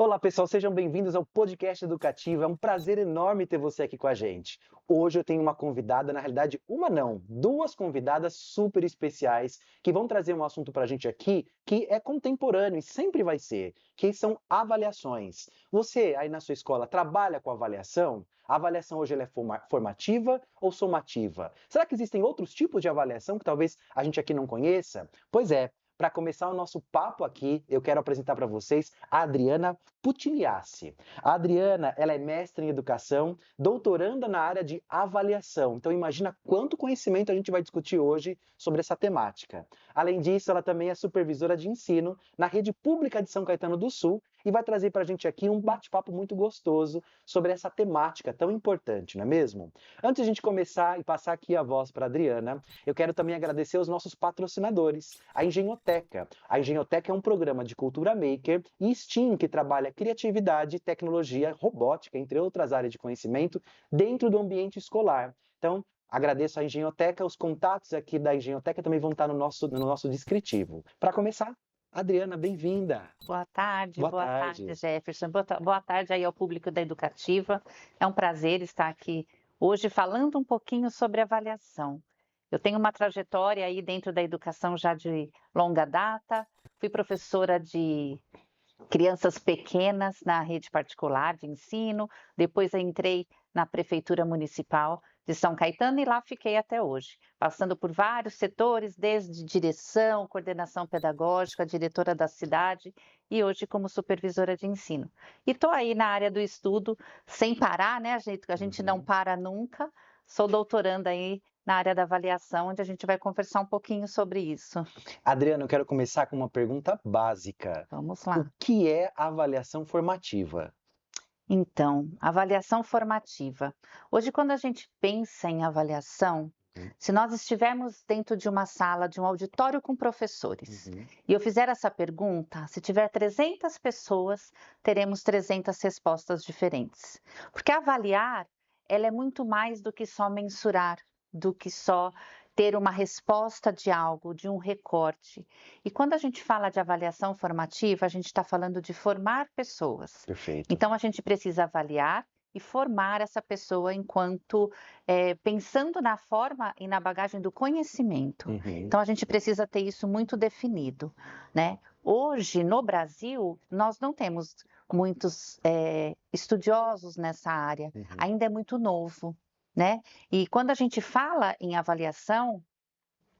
Olá, pessoal, sejam bem-vindos ao podcast educativo. É um prazer enorme ter você aqui com a gente. Hoje eu tenho uma convidada, na realidade, uma não, duas convidadas super especiais que vão trazer um assunto para a gente aqui que é contemporâneo e sempre vai ser, que são avaliações. Você aí na sua escola trabalha com avaliação? A avaliação hoje ela é formativa ou somativa? Será que existem outros tipos de avaliação que talvez a gente aqui não conheça? Pois é. Para começar o nosso papo aqui, eu quero apresentar para vocês a Adriana Puttiliassi. A Adriana, ela é mestre em educação, doutoranda na área de avaliação. Então imagina quanto conhecimento a gente vai discutir hoje sobre essa temática. Além disso, ela também é supervisora de ensino na rede pública de São Caetano do Sul e vai trazer para a gente aqui um bate-papo muito gostoso sobre essa temática tão importante, não é mesmo? Antes de a gente começar e passar aqui a voz para a Adriana, eu quero também agradecer os nossos patrocinadores, a Engenhoteca. A Engenhoteca é um programa de cultura maker e STEAM que trabalha criatividade, tecnologia, robótica, entre outras áreas de conhecimento, dentro do ambiente escolar. Então, agradeço à Engenhoteca, os contatos aqui da Engenhoteca também vão estar no nosso descritivo. Para começar, Adriana, bem-vinda. Boa tarde, Boa boa tarde. tarde, Jefferson. Boa tarde aí ao público da Educativa. É um prazer estar aqui hoje falando um pouquinho sobre avaliação. Eu tenho uma trajetória aí dentro da educação já de longa data. Fui professora de crianças pequenas na rede particular de ensino, depois eu entrei na Prefeitura Municipal de São Caetano e lá fiquei até hoje, passando por vários setores, desde direção, coordenação pedagógica, diretora da cidade e hoje como supervisora de ensino. E estou aí na área do estudo sem parar, né? A gente não para nunca. Sou doutoranda aí na área da avaliação, onde a gente vai conversar um pouquinho sobre isso. Adriana, eu quero começar com uma pergunta básica. Vamos O lá. que é avaliação formativa? Então, avaliação formativa. Hoje, quando a gente pensa em avaliação, se nós estivermos dentro de uma sala, de um auditório com professores, e eu fizer essa pergunta, se tiver 300 pessoas, teremos 300 respostas diferentes. Porque avaliar, ela é muito mais do que só mensurar, do que só ter uma resposta de algo, de um recorte. E quando a gente fala de avaliação formativa, a gente está falando de formar pessoas. Perfeito. Então, a gente precisa avaliar e formar essa pessoa enquanto pensando na forma e na bagagem do conhecimento. Então, a gente precisa ter isso muito definido, né? Hoje, no Brasil, nós não temos muitos estudiosos nessa área, ainda é muito novo, né? E quando a gente fala em avaliação,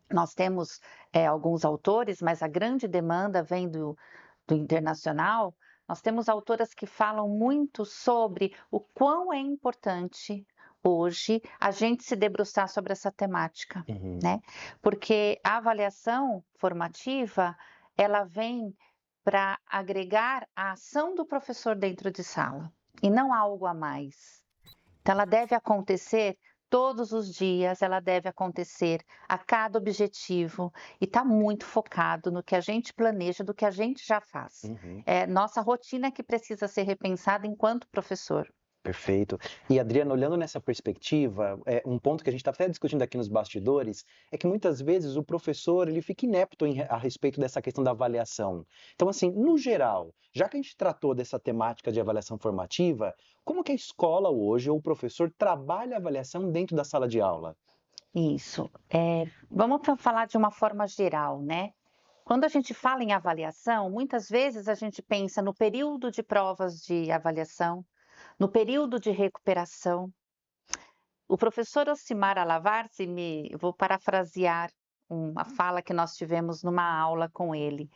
nós temos alguns autores, mas a grande demanda vem do internacional. Nós temos autoras que falam muito sobre o quão é importante hoje a gente se debruçar sobre essa temática, né? Porque a avaliação formativa, ela vem para agregar a ação do professor dentro de sala e não algo a mais. Então, ela deve acontecer todos os dias, ela deve acontecer a cada objetivo e está muito focado no que a gente planeja, do que a gente já faz. É nossa rotina que precisa ser repensada enquanto professor. Perfeito. E Adriana, olhando nessa perspectiva, um ponto que a gente está até discutindo aqui nos bastidores é que muitas vezes o professor ele fica inepto a respeito dessa questão da avaliação. Então, assim, no geral, já que a gente tratou dessa temática de avaliação formativa, como que a escola hoje ou o professor trabalha a avaliação dentro da sala de aula? Isso. Vamos falar de uma forma geral, né? Quando a gente fala em avaliação, muitas vezes a gente pensa no período de provas de avaliação, no período de recuperação. O professor Ocimar Alavarzi, vou parafrasear uma fala que nós tivemos numa aula com ele.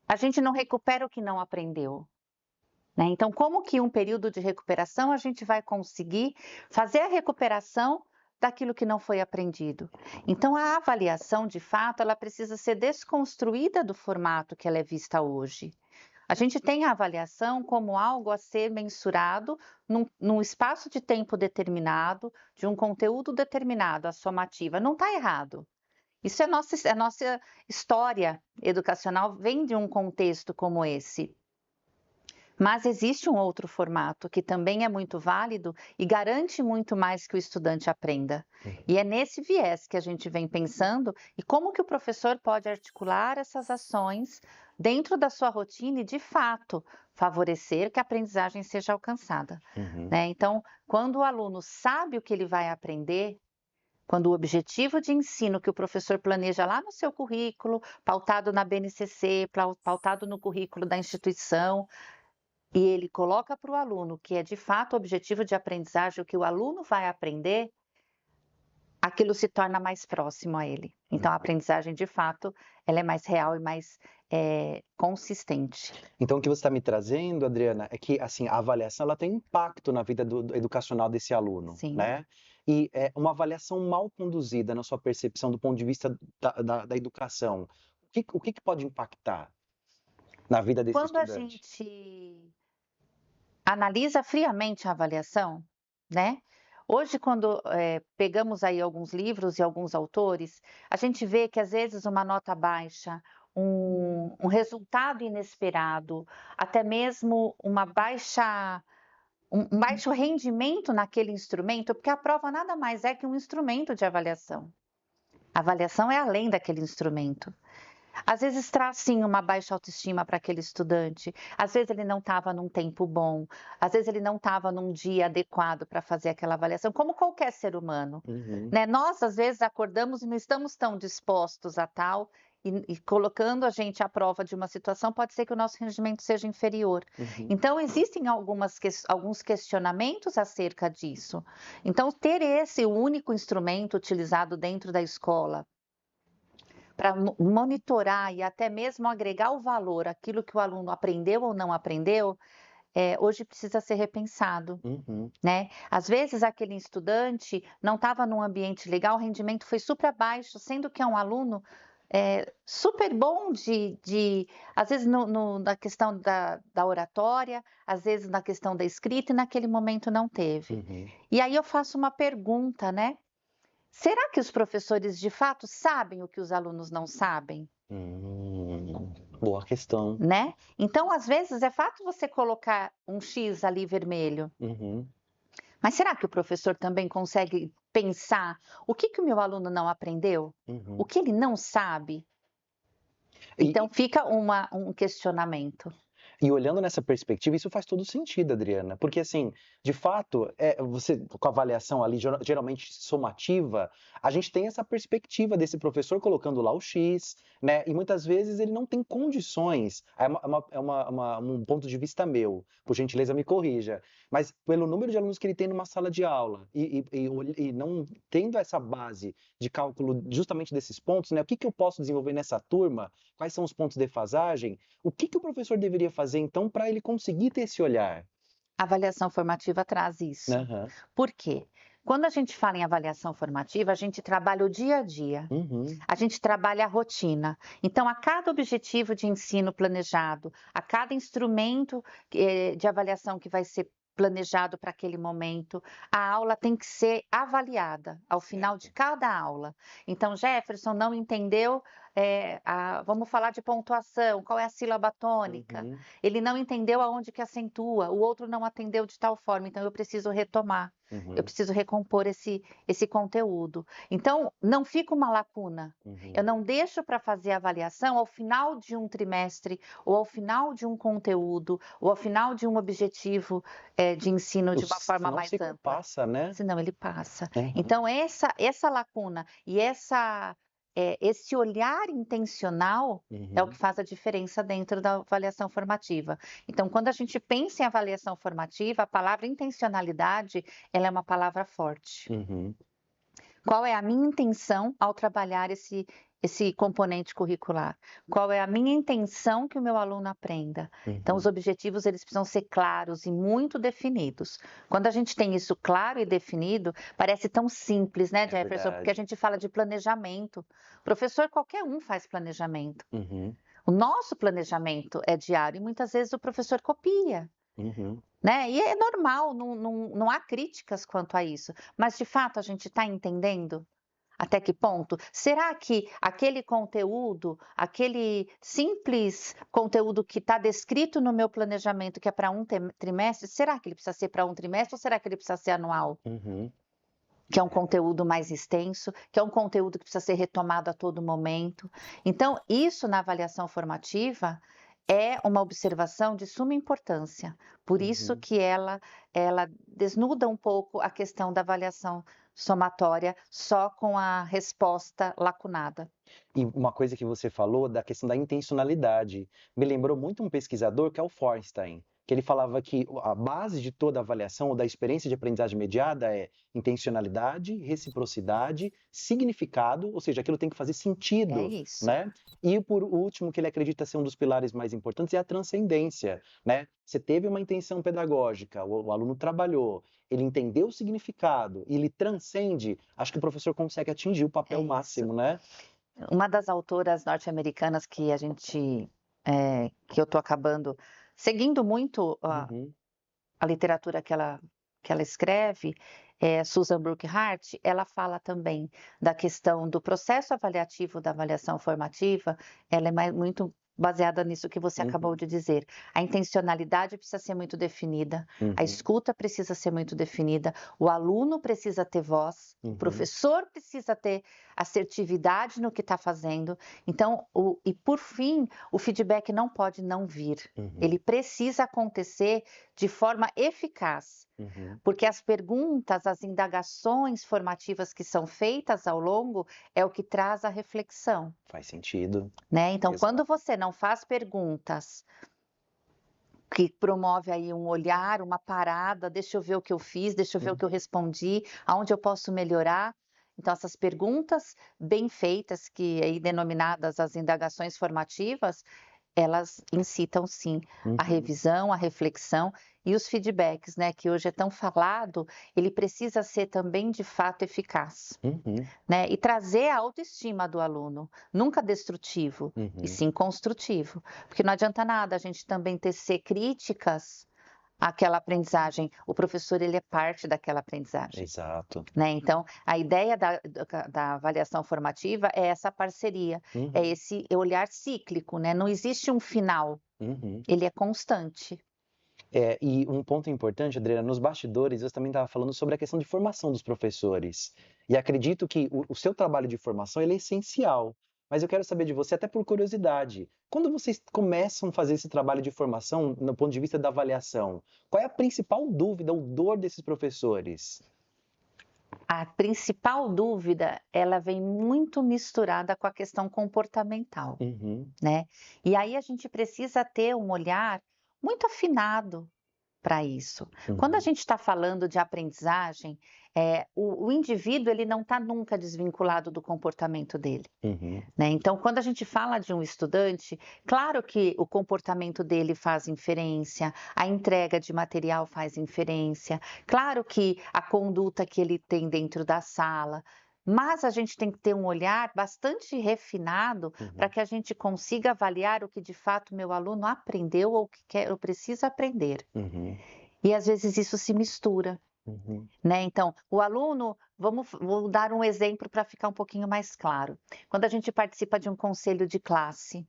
A gente não recupera o que não aprendeu, né? Então, como que um período de recuperação a gente vai conseguir fazer a recuperação daquilo que não foi aprendido? Então, a avaliação, de fato, ela precisa ser desconstruída do formato que ela é vista hoje. A gente tem a avaliação como algo a ser mensurado num espaço de tempo determinado, de um conteúdo determinado, a somativa. Não está errado. Isso é nossa história educacional, vem de um contexto como esse. Mas existe um outro formato que também é muito válido e garante muito mais que o estudante aprenda. E é nesse viés que a gente vem pensando e como que o professor pode articular essas ações dentro da sua rotina e, de fato, favorecer que a aprendizagem seja alcançada, né? Então, quando o aluno sabe o que ele vai aprender, quando o objetivo de ensino que o professor planeja lá no seu currículo, pautado na BNCC, pautado no currículo da instituição, e ele coloca para o aluno que é de fato o objetivo de aprendizagem, o que o aluno vai aprender, aquilo se torna mais próximo a ele. Então, a aprendizagem, de fato, ela é mais real e mais consistente. Então, o que você está me trazendo, Adriana, é que assim, a avaliação ela tem impacto na vida do educacional desse aluno, Sim. né? E uma avaliação mal conduzida na sua percepção do ponto de vista da educação, o que pode impactar na vida desse Quando a estudante? gente analisa friamente a avaliação, né? Hoje, quando pegamos aí alguns livros e alguns autores, a gente vê que às vezes uma nota baixa, um resultado inesperado, até mesmo um baixo rendimento naquele instrumento, porque a prova nada mais é que um instrumento de avaliação. A avaliação é além daquele instrumento. Às vezes traz sim uma baixa autoestima para aquele estudante, às vezes ele não estava num tempo bom, às vezes ele não estava num dia adequado para fazer aquela avaliação, como qualquer ser humano, né? Nós às vezes acordamos e não estamos tão dispostos a tal, e colocando a gente à prova de uma situação, pode ser que o nosso rendimento seja inferior. Então existem alguns questionamentos acerca disso. Então ter esse único instrumento utilizado dentro da escola, para monitorar e até mesmo agregar o valor àquilo que o aluno aprendeu ou não aprendeu, hoje precisa ser repensado, né? Às vezes aquele estudante não estava num ambiente legal, o rendimento foi super baixo, sendo que é um aluno super bom às vezes na questão da oratória, às vezes na questão da escrita, e naquele momento não teve. E aí eu faço uma pergunta, né? Será que os professores de fato sabem o que os alunos não sabem? Boa questão. Né? Então, às vezes, é fato você colocar um X ali vermelho. Mas será que o professor também consegue pensar o que o meu aluno não aprendeu? O que ele não sabe? Então, fica um questionamento. E olhando nessa perspectiva, isso faz todo sentido, Adriana, porque assim, de fato, você com a avaliação ali geralmente somativa, a gente tem essa perspectiva desse professor colocando lá o X, né? E muitas vezes ele não tem condições. Um ponto de vista meu, por gentileza me corrija, mas pelo número de alunos que ele tem numa sala de aula e não tendo essa base de cálculo justamente desses pontos, né? O que eu posso desenvolver nessa turma? Quais são os pontos de defasagem? O que o professor deveria fazer, então, para ele conseguir ter esse olhar? A avaliação formativa traz isso. Por quê? Quando a gente fala em avaliação formativa, a gente trabalha o dia a dia, a gente trabalha a rotina. Então, a cada objetivo de ensino planejado, a cada instrumento de avaliação que vai ser planejado para aquele momento, a aula tem que ser avaliada ao final de cada aula. Então, Jefferson não entendeu, vamos falar de pontuação, qual é a sílaba tônica? Ele não entendeu aonde que acentua, o outro não atendeu de tal forma, então eu preciso retomar. Eu preciso recompor esse conteúdo. Então, não fica uma lacuna. Eu não deixo para fazer a avaliação ao final de um trimestre, ou ao final de um conteúdo, ou ao final de um objetivo de ensino de uma forma mais ampla. Senão passa, né? Senão ele passa. Então, essa lacuna e esse olhar intencional é o que faz a diferença dentro da avaliação formativa. Então, quando a gente pensa em avaliação formativa, a palavra intencionalidade, ela é uma palavra forte. Qual é a minha intenção ao trabalhar esse componente curricular? Qual é a minha intenção que o meu aluno aprenda? Então, os objetivos, eles precisam ser claros e muito definidos. Quando a gente tem isso claro e definido, parece tão simples, né, Jefferson? Porque a gente fala de planejamento. Professor, qualquer um faz planejamento. O nosso planejamento é diário e muitas vezes o professor copia. Né? E é normal, não há críticas quanto a isso. Mas, de fato, a gente está entendendo até que ponto? Será que aquele conteúdo, aquele simples conteúdo que está descrito no meu planejamento, que é para um trimestre, será que ele precisa ser para um trimestre ou será que ele precisa ser anual? que é um conteúdo mais extenso, que é um conteúdo que precisa ser retomado a todo momento. Então, isso na avaliação formativa é uma observação de suma importância. Por isso Uhum. que ela desnuda um pouco a questão da avaliação somatória só com a resposta lacunada. E uma coisa que você falou da questão da intencionalidade, me lembrou muito um pesquisador que é o Forstein, que ele falava que a base de toda avaliação ou da experiência de aprendizagem mediada é intencionalidade, reciprocidade, significado, ou seja, aquilo tem que fazer É sentido, isso. né? E por último, que ele acredita ser um dos pilares mais importantes é a transcendência, né? Você teve uma intenção pedagógica, o aluno trabalhou, ele entendeu o significado, e ele transcende, acho que o professor consegue atingir o É papel isso. máximo, né? Uma das autoras norte-americanas que que eu estou acabando seguindo muito Uhum, a literatura que ela escreve, Susan Brooke Hart, ela fala também da questão do processo avaliativo da avaliação formativa, ela é muito baseada nisso que você acabou uhum, de dizer. A intencionalidade precisa ser muito definida, a uhum, escuta precisa ser muito definida, o aluno precisa ter voz, o uhum, professor precisa ter assertividade no que está fazendo. Então, e por fim, o feedback não pode não vir. uhum, Ele precisa acontecer de forma eficaz, uhum. porque as perguntas, as indagações formativas que são feitas ao longo é o que traz a reflexão, Faz sentido. né? Então, quando Exato. você não faz perguntas que promove aí um olhar, uma parada, deixa eu ver o que eu fiz, deixa eu ver o que eu Uhum, respondi, aonde eu posso melhorar. Então, essas perguntas bem feitas, que aí denominadas as indagações formativas, elas incitam sim a uhum, revisão, a reflexão e os feedbacks, né, que hoje é tão falado, ele precisa ser também de fato eficaz, uhum, né, e trazer a autoestima do aluno, nunca destrutivo, e uhum. sim construtivo, porque não adianta nada a gente também tecer críticas àquela aprendizagem, o professor ele é parte daquela aprendizagem. Exato. Né, então, a ideia da avaliação formativa é essa parceria, é Uhum, esse olhar cíclico, né, não existe um final, uhum. ele é constante. É, e um ponto importante, Adriana, nos bastidores, você também estava falando sobre a questão de formação dos professores. E acredito que o seu trabalho de formação ele é essencial. Mas eu quero saber de você, até por curiosidade, quando vocês começam a fazer esse trabalho de formação, no ponto de vista da avaliação, qual é a principal dúvida ou dor desses professores? A principal dúvida, ela vem muito misturada com a questão comportamental, Uhum, né. E aí a gente precisa ter um olhar muito afinado para isso. Quando a uhum, gente está falando de aprendizagem, o indivíduo ele não está nunca desvinculado do comportamento dele. uhum, Né, então, quando a gente fala de um estudante, claro que o comportamento dele faz inferência, a entrega de material faz inferência, claro que a conduta que ele tem dentro da sala, mas a gente tem que ter um olhar bastante refinado para uhum, que a gente consiga avaliar o que de fato meu aluno aprendeu ou o que quer ou precisa aprender. uhum, E às vezes isso se mistura. uhum, Né, então, o aluno vou dar um exemplo para ficar um pouquinho mais claro. Quando a gente participa de um conselho de classe,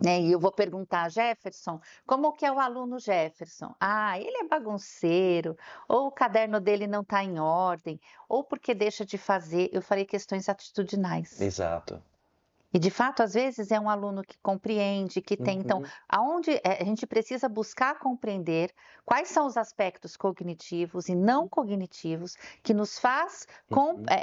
né, e eu vou perguntar: "Jefferson, como que é o aluno Jefferson?". "Ah, ele é bagunceiro", ou "o caderno dele não está em ordem", ou "porque deixa de fazer". Eu falei questões atitudinais. exato. E de fato, às vezes, é um aluno que compreende, que tem então, Uhum, aonde a gente precisa buscar compreender quais são os aspectos cognitivos e não cognitivos que nos faz uhum,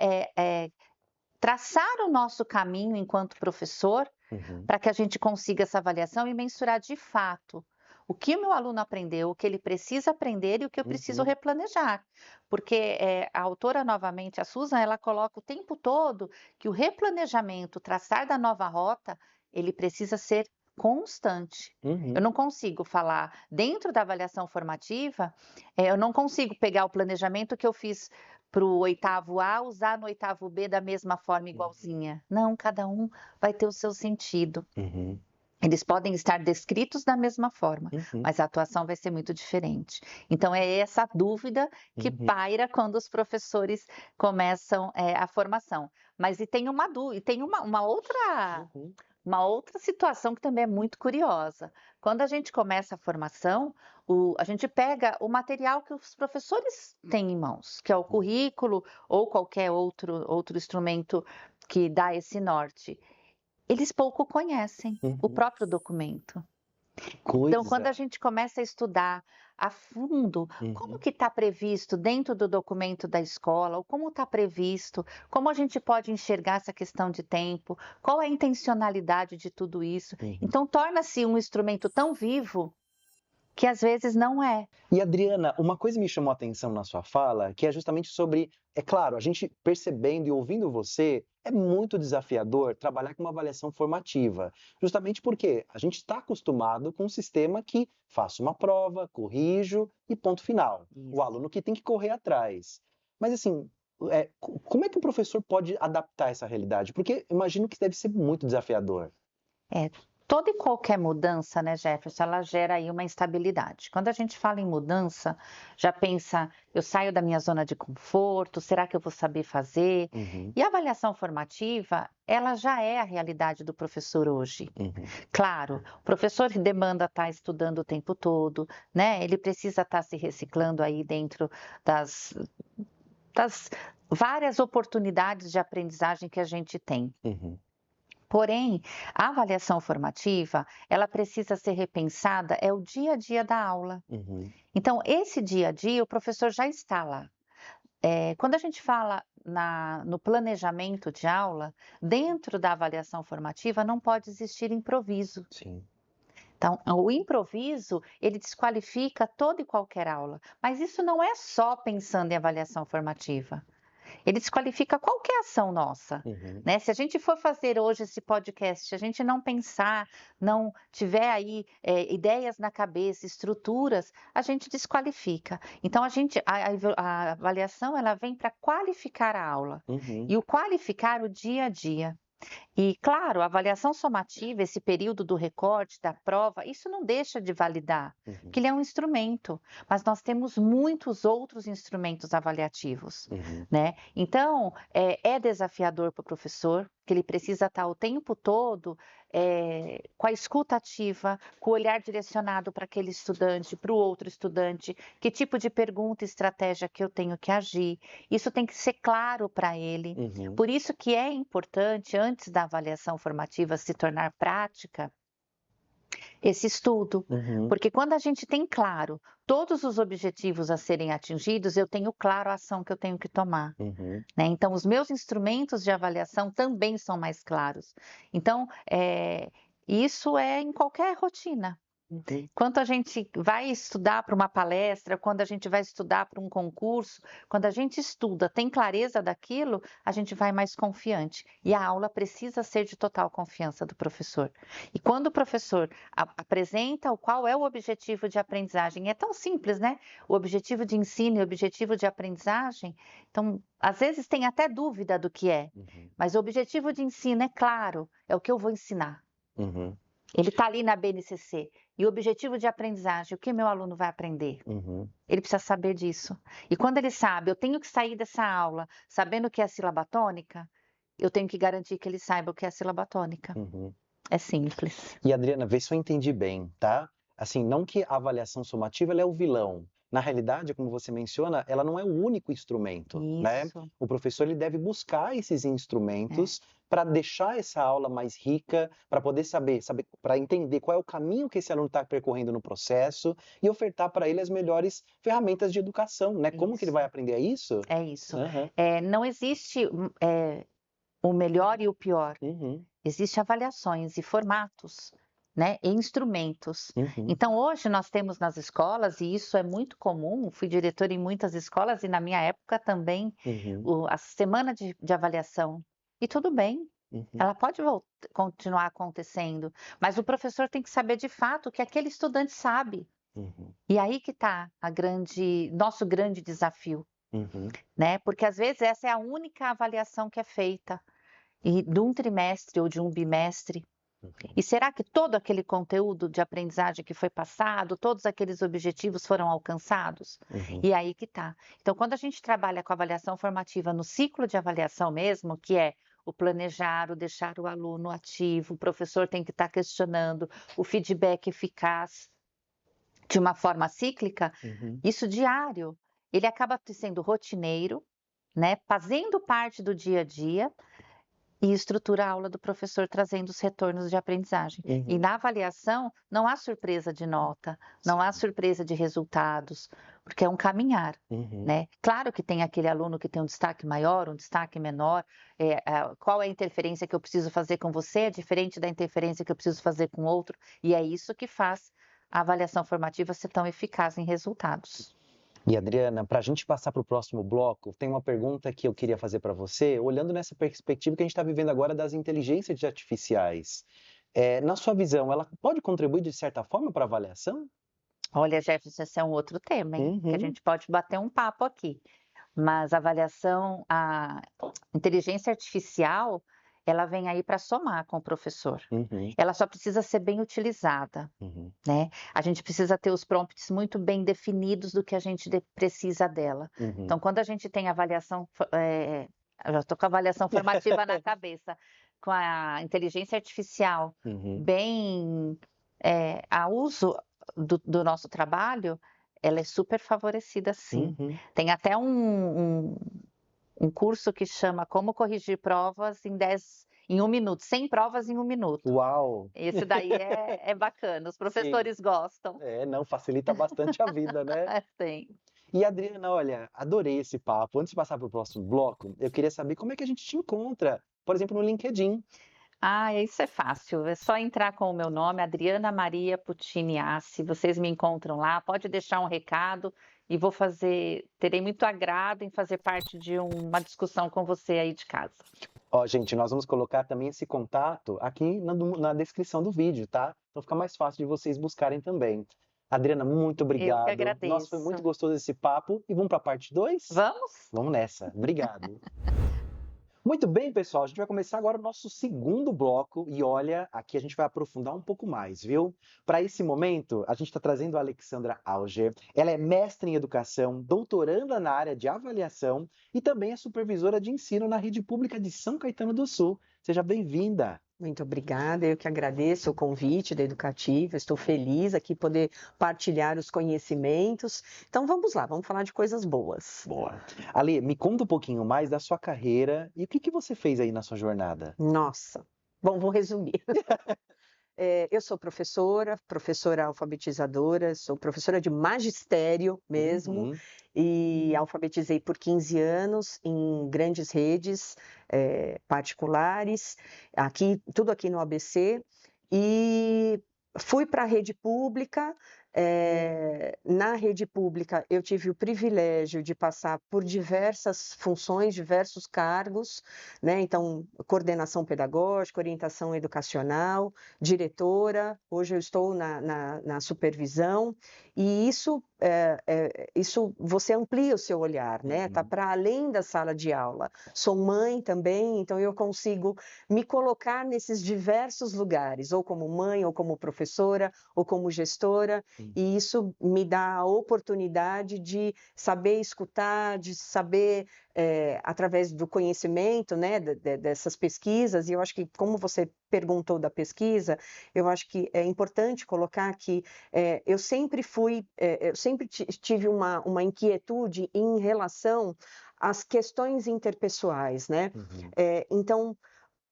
traçar o nosso caminho enquanto professor, uhum, para que a gente consiga essa avaliação e mensurar de fato o que o meu aluno aprendeu, o que ele precisa aprender e o que eu preciso uhum, replanejar. Porque a autora, novamente, a Susan, ela coloca o tempo todo que o replanejamento, o traçar da nova rota, ele precisa ser constante. Eu uhum, não consigo falar dentro da avaliação formativa, eu não consigo pegar o planejamento que eu fiz para o oitavo A, usar no oitavo B da mesma forma uhum, igualzinha. Não, cada um vai ter o seu sentido. uhum, Eles podem estar descritos da mesma forma, uhum, mas a atuação vai ser muito diferente. Então é essa dúvida que uhum, paira quando os professores começam, a formação. Mas e tem Uhum. uma outra situação que também é muito curiosa. Quando a gente começa a formação, a gente pega o material que os professores têm em mãos, que é o currículo ou qualquer outro instrumento que dá esse norte. Eles pouco conhecem o Uhum. próprio documento. Então, quando Coisa. a gente começa a estudar a fundo como Uhum. que está previsto dentro do documento da escola, ou como está previsto, como a gente pode enxergar essa questão de tempo, qual é a intencionalidade de tudo isso. Uhum. Então, torna-se um instrumento tão vivo que às vezes não é. E Adriana, uma coisa me chamou a atenção na sua fala, que é justamente sobre, é claro, a gente percebendo e ouvindo você, é muito desafiador trabalhar com uma avaliação formativa, justamente porque a gente está acostumado com um sistema que faço uma prova, corrijo e ponto final. O Isso. aluno que tem que correr atrás. Mas assim, como é que o professor pode adaptar essa realidade? Porque imagino que deve ser muito desafiador. É, toda e qualquer mudança, né, Jefferson, ela gera aí uma instabilidade. Quando a gente fala em mudança, já pensa, eu saio da minha zona de conforto, será que eu vou saber fazer? Uhum, E a avaliação formativa, ela já é a realidade do professor hoje. uhum, Claro, o professor demanda estar estudando o tempo todo, né? Ele precisa estar se reciclando aí dentro das várias oportunidades de aprendizagem que a gente tem. uhum, Porém, a avaliação formativa, ela precisa ser repensada, é o dia a dia da aula. uhum, Então, esse dia a dia, o professor já está lá. Quando a gente fala no planejamento de aula, dentro da avaliação formativa não pode existir improviso. sim. Então, o improviso, ele desqualifica toda e qualquer aula. Mas isso não é só pensando em avaliação formativa. Ele desqualifica qualquer ação nossa, Uhum, né? Se a gente for fazer hoje esse podcast, se a gente não pensar, não tiver aí ideias na cabeça, estruturas, a gente desqualifica. Então a avaliação ela vem para qualificar a aula uhum, e o qualificar o dia a dia. E, claro, a avaliação somativa, esse período do recorte, da prova, isso não deixa de validar, uhum, porque ele é um instrumento, mas nós temos muitos outros instrumentos avaliativos, uhum. né? Então, é desafiador para o professor, que ele precisa estar o tempo todo com a escuta ativa, com o olhar direcionado para aquele estudante, para o outro estudante, que tipo de pergunta e estratégia que eu tenho que agir. Isso tem que ser claro para ele. Uhum, Por isso que é importante, antes da avaliação formativa se tornar prática, esse estudo. uhum, Porque quando a gente tem claro todos os objetivos a serem atingidos, eu tenho claro a ação que eu tenho que tomar. uhum, Né? Então, os meus instrumentos de avaliação também são mais claros. Então, isso é em qualquer rotina. uhum, Quando a gente vai estudar para uma palestra, quando a gente vai estudar para um concurso, quando a gente estuda, tem clareza daquilo, a gente vai mais confiante. E a aula precisa ser de total confiança do professor. E quando o professor apresenta qual é o objetivo de aprendizagem, é tão simples, né? O objetivo de ensino e o objetivo de aprendizagem. Então, às vezes tem até dúvida do que é, uhum, mas o objetivo de ensino é claro, é o que eu vou ensinar. uhum, Ele está ali na BNCC. E o objetivo de aprendizagem, o que meu aluno vai aprender? uhum, Ele precisa saber disso. E quando ele sabe, eu tenho que sair dessa aula sabendo o que é sílaba tônica, eu tenho que garantir que ele saiba o que é sílaba tônica. uhum. É simples. E Adriana, vê se eu entendi bem, tá? Assim, não que a avaliação somativa ela é o vilão. Na realidade, como você menciona, ela não é o único instrumento, né? Isso. O professor ele deve buscar esses É, instrumentos para deixar essa aula mais rica, para poder saber, para entender qual é o caminho que esse aluno está percorrendo no processo e ofertar para ele as melhores ferramentas de educação, né? Como que ele isso. vai aprender é isso? É isso. Aham, Não existe o melhor e o pior. uhum, Existem avaliações e formatos, né, e instrumentos. uhum, Então, hoje nós temos nas escolas, e isso é muito comum, fui diretora em muitas escolas e na minha época também, uhum, a semana de avaliação. E tudo bem, uhum, ela pode continuar acontecendo, mas o professor tem que saber de fato o que aquele estudante sabe. uhum, E aí que está nosso grande desafio, uhum, né? Porque às vezes essa é a única avaliação que é feita, e de um trimestre ou de um bimestre. uhum, E será que todo aquele conteúdo de aprendizagem que foi passado, todos aqueles objetivos foram alcançados? uhum, E aí que tá. Então, quando a gente trabalha com avaliação formativa no ciclo de avaliação mesmo, que é o planejar, o deixar o aluno ativo, o professor tem que estar questionando, o feedback eficaz de uma forma cíclica, isso diário, ele acaba sendo rotineiro, né, fazendo parte do dia a dia e estrutura a aula do professor trazendo os retornos de aprendizagem. E na avaliação não há surpresa de nota, não há surpresa de resultados, porque é um caminhar, né? Claro que tem aquele aluno que tem um destaque maior, um destaque menor, qual é a interferência que eu preciso fazer com você é diferente da interferência que eu preciso fazer com outro, e é isso que faz a avaliação formativa ser tão eficaz em resultados. E Adriana, para a gente passar para o próximo bloco, tem uma pergunta que eu queria fazer para você, olhando nessa perspectiva que a gente está vivendo agora das inteligências artificiais. Na sua visão, ela pode contribuir de certa forma para a avaliação? Olha, Jefferson, esse é um outro tema, hein? Que a gente pode bater um papo aqui. Mas a avaliação, a inteligência artificial, ela vem aí para somar com o professor. Ela só precisa ser bem utilizada, né? A gente precisa ter os prompts muito bem definidos do que a gente precisa dela. Então, quando a gente tem avaliação, eu já estou com a avaliação formativa na cabeça, com a inteligência artificial bem a uso do nosso trabalho, ela é super favorecida, sim. Tem até um curso que chama Como Corrigir Provas em 1 minuto, 100 provas em 1 minuto. Uau! Esse daí é bacana, os professores gostam. Não, facilita bastante a vida, né? Tem. E Adriana, olha, adorei esse papo. Antes de passar para o próximo bloco, eu queria saber como é que a gente te encontra, por exemplo, no LinkedIn. Isso é fácil, é só entrar com o meu nome, Adriana Maria Puccini Assi, vocês me encontram lá, pode deixar um recado e terei muito agrado em fazer parte de uma discussão com você aí de casa. Ó, gente, nós vamos colocar também esse contato aqui na descrição do vídeo, tá? Então fica mais fácil de vocês buscarem também. Adriana, muito obrigado. Eu que agradeço. Nossa, foi muito gostoso esse papo. E vamos para a parte 2? Vamos? Vamos nessa. Obrigado. Muito bem, pessoal, a gente vai começar agora o nosso segundo bloco e olha, aqui a gente vai aprofundar um pouco mais, viu? Para esse momento, a gente está trazendo a Alexandra Auger. Ela é mestre em educação, doutoranda na área de avaliação e também é supervisora de ensino na rede pública de São Caetano do Sul. Seja bem-vinda. Muito obrigada, eu que agradeço o convite da Educativa, estou feliz aqui poder partilhar os conhecimentos. Então vamos lá, vamos falar de coisas boas. Boa. Ale, me conta um pouquinho mais da sua carreira e o que você fez aí na sua jornada? Nossa, bom, vou resumir. Eu sou professora alfabetizadora, sou professora de magistério mesmo, e alfabetizei por 15 anos em grandes redes particulares, tudo aqui no ABC, e fui para a rede pública. Na rede pública, eu tive o privilégio de passar por diversas funções, diversos cargos, né? Então, coordenação pedagógica, orientação educacional, diretora, hoje eu estou na supervisão, e isso você amplia o seu olhar, né? Tá para além da sala de aula. Sou mãe também, então eu consigo me colocar nesses diversos lugares, ou como mãe, ou como professora, ou como gestora, e isso me dá a oportunidade de saber escutar, de saber, através do conhecimento, né, dessas pesquisas, e eu acho que, como você perguntou da pesquisa, eu acho que é importante colocar que eu sempre tive uma inquietude em relação às questões interpessoais, né? Então,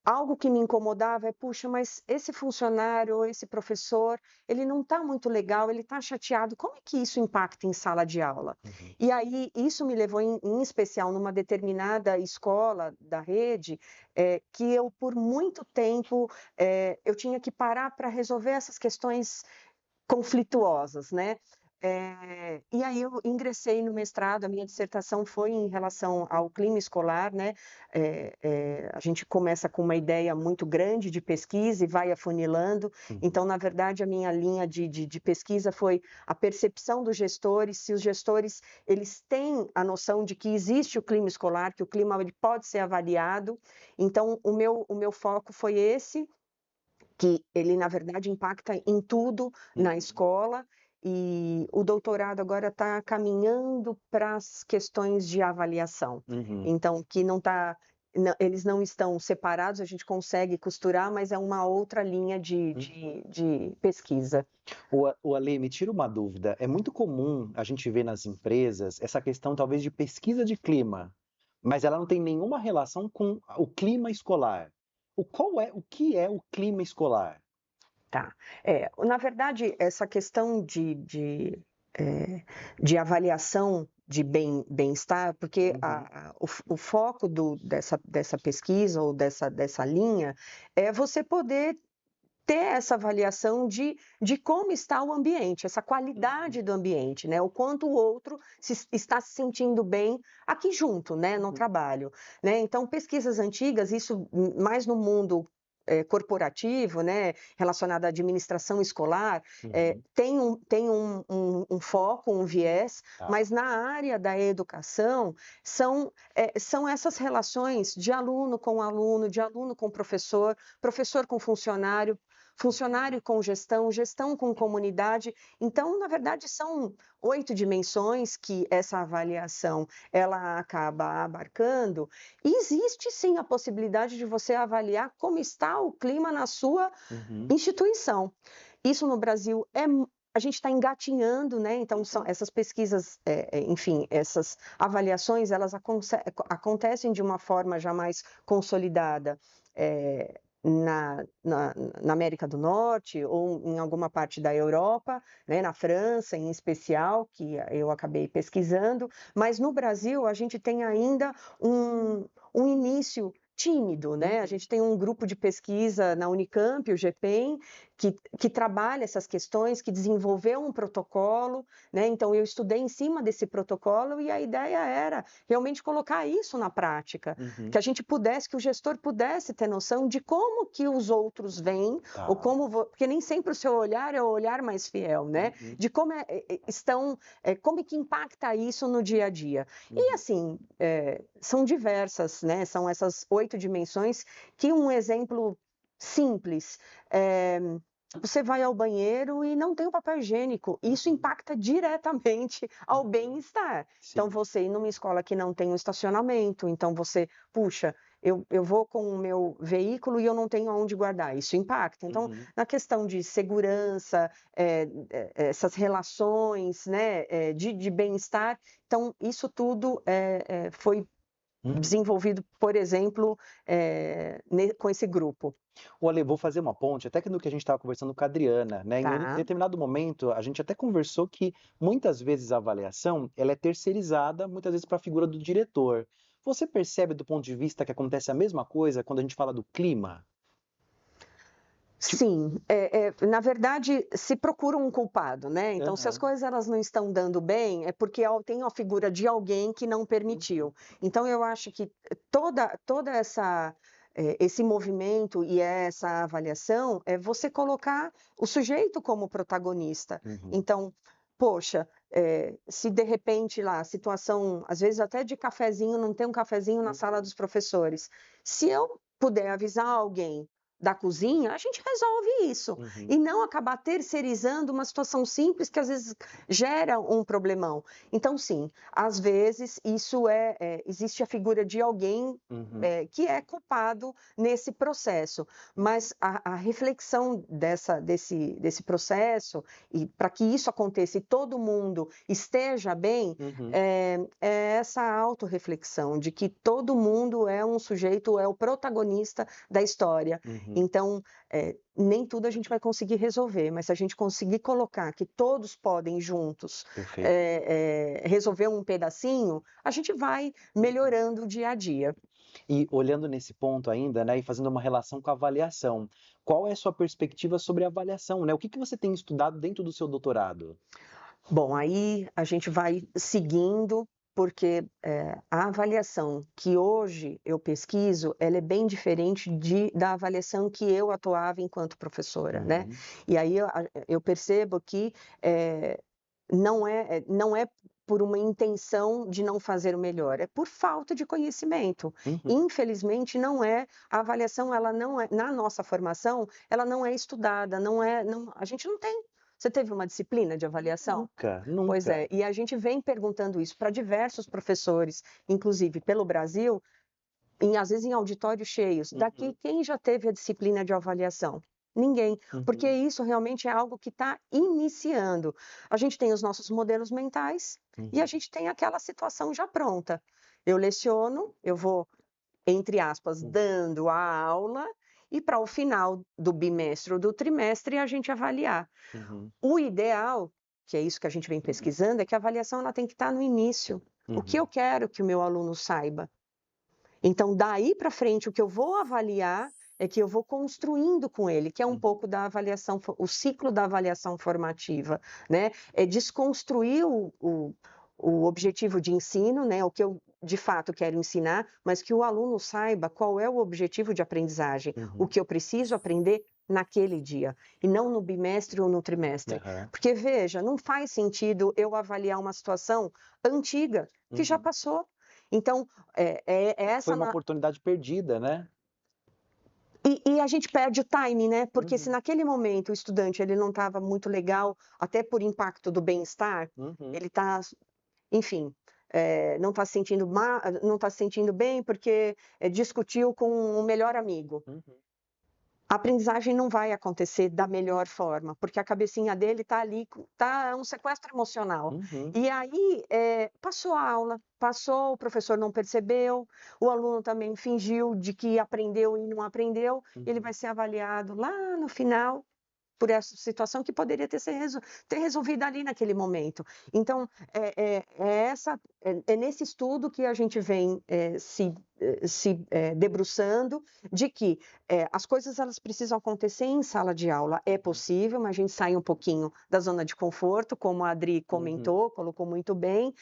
algo que me incomodava puxa, mas esse funcionário ou esse professor, ele não está muito legal, ele está chateado, como é que isso impacta em sala de aula? E aí, isso me levou, em especial, numa determinada escola da rede, que eu, por muito tempo, eu tinha que parar para resolver essas questões conflituosas, né? E aí eu ingressei no mestrado, a minha dissertação foi em relação ao clima escolar, né? A gente começa com uma ideia muito grande de pesquisa e vai afunilando. Então, na verdade, a minha linha de pesquisa foi a percepção dos gestores, se os gestores eles têm a noção de que existe o clima escolar, que o clima ele pode ser avaliado. Então, o meu foco foi esse, que ele, na verdade, impacta em tudo na escola, e o doutorado agora está caminhando para as questões de avaliação. Então, que não está eles não estão separados, a gente consegue costurar, mas é uma outra linha de pesquisa. O Ale, me tira uma dúvida. É muito comum a gente ver nas empresas essa questão talvez de pesquisa de clima, mas ela não tem nenhuma relação com o clima escolar. O que é o clima escolar? Tá. Na verdade, essa questão de avaliação de bem-estar, porque o foco dessa pesquisa ou dessa linha é você poder ter essa avaliação de como está o ambiente, essa qualidade do ambiente, né? O quanto o outro está se sentindo bem aqui junto, né? No trabalho, né? Então, pesquisas antigas, isso mais no mundo corporativo, né, relacionado à administração escolar, tem um foco, um viés, mas na área da educação são essas relações de aluno com aluno, de aluno com professor, professor com funcionário, funcionário com gestão, gestão com comunidade. Então, na verdade, são 8 dimensões que essa avaliação ela acaba abarcando. E existe sim a possibilidade de você avaliar como está o clima na sua instituição. Isso no Brasil a gente está engatinhando, né? Então, são essas pesquisas, enfim, essas avaliações, elas acontecem de uma forma já mais consolidada. Na América do Norte ou em alguma parte da Europa, né, na França em especial, que eu acabei pesquisando, mas no Brasil a gente tem ainda um início tímido, né? A gente tem um grupo de pesquisa na Unicamp, o GPEM, que trabalha essas questões, que desenvolveu um protocolo, né? Então eu estudei em cima desse protocolo e a ideia era realmente colocar isso na prática, que a gente pudesse, que o gestor pudesse ter noção de como que os outros veem, ou porque nem sempre o seu olhar é o olhar mais fiel, né? De como como é que impacta isso no dia a dia. E assim, são diversas, né? São essas 8 dimensões que um exemplo simples. Você vai ao banheiro e não tem o papel higiênico. Isso impacta diretamente ao bem-estar. Então, você ir numa escola que não tem um estacionamento, então você, puxa, eu vou com o meu veículo e eu não tenho aonde guardar. Isso impacta. Então, na questão de segurança, essas relações, né, de bem-estar, então, isso tudo foi desenvolvido, por exemplo, com esse grupo. Olha, vou fazer uma ponte, até que no que a gente estava conversando com a Adriana, né? Em Tá. determinado momento, a gente até conversou que muitas vezes a avaliação ela é terceirizada, muitas vezes para a figura do diretor. Você percebe do ponto de vista que acontece a mesma coisa quando a gente fala do clima? Sim, na verdade, se procura um culpado, né? Então, se as coisas elas não estão dando bem, é porque tem a figura de alguém que não permitiu. Então, eu acho que toda esse movimento e essa avaliação é você colocar o sujeito como protagonista. Então, poxa, se de repente lá a situação, às vezes até de cafezinho, não tem um cafezinho na sala dos professores, se eu puder avisar alguém da cozinha, a gente resolve isso. E não acabar terceirizando uma situação simples que às vezes gera um problemão. Então, sim, às vezes isso existe a figura de alguém que é culpado nesse processo. Mas a reflexão desse processo, e para que isso aconteça e todo mundo esteja bem, é essa autorreflexão de que todo mundo é um sujeito, é o protagonista da história. Então, nem tudo a gente vai conseguir resolver, mas se a gente conseguir colocar que todos podem juntos resolver um pedacinho, a gente vai melhorando o dia a dia. E olhando nesse ponto ainda, né, e fazendo uma relação com a avaliação, qual é a sua perspectiva sobre a avaliação, né? O que você tem estudado dentro do seu doutorado? Bom, aí a gente vai seguindo, porque a avaliação que hoje eu pesquiso, ela é bem diferente da avaliação que eu atuava enquanto professora, né? E aí eu percebo que não é por uma intenção de não fazer o melhor, é por falta de conhecimento. Infelizmente, a avaliação, ela não é, na nossa formação, ela não é estudada, a gente não tem. Você teve uma disciplina de avaliação? Nunca. Pois é, e a gente vem perguntando isso para diversos professores, inclusive pelo Brasil, às vezes em auditórios cheios. Daqui, quem já teve a disciplina de avaliação? Ninguém, porque isso realmente é algo que está iniciando. A gente tem os nossos modelos mentais e a gente tem aquela situação já pronta. Eu leciono, eu vou, entre aspas, dando a aula, e para o final do bimestre ou do trimestre a gente avaliar. O ideal, que é isso que a gente vem pesquisando, é que a avaliação ela tem que estar no início. O que eu quero que o meu aluno saiba? Então, daí para frente, o que eu vou avaliar é que eu vou construindo com ele, que é um pouco da avaliação, o ciclo da avaliação formativa, né? É desconstruir o objetivo de ensino, né? O que eu de fato quero ensinar, mas que o aluno saiba qual é o objetivo de aprendizagem, o que eu preciso aprender naquele dia, e não no bimestre ou no trimestre. Porque, veja, não faz sentido eu avaliar uma situação antiga, que já passou. Então, essa... Foi uma oportunidade perdida, né? E a gente perde o time, né? Porque se naquele momento o estudante ele não estava muito legal, até por impacto do bem-estar, ele está, enfim, não está se sentindo não está se sentindo bem porque discutiu com o melhor amigo. A aprendizagem não vai acontecer da melhor forma, porque a cabecinha dele está ali, está um sequestro emocional. E aí, passou a aula, passou, o professor não percebeu, o aluno também fingiu de que aprendeu e não aprendeu, ele vai ser avaliado lá no final por essa situação que poderia ter resolvido ali naquele momento. Então, é nesse estudo que a gente vem se debruçando de que as coisas elas precisam acontecer em sala de aula. É possível, mas a gente sai um pouquinho da zona de conforto, como a Adri comentou, colocou muito bem.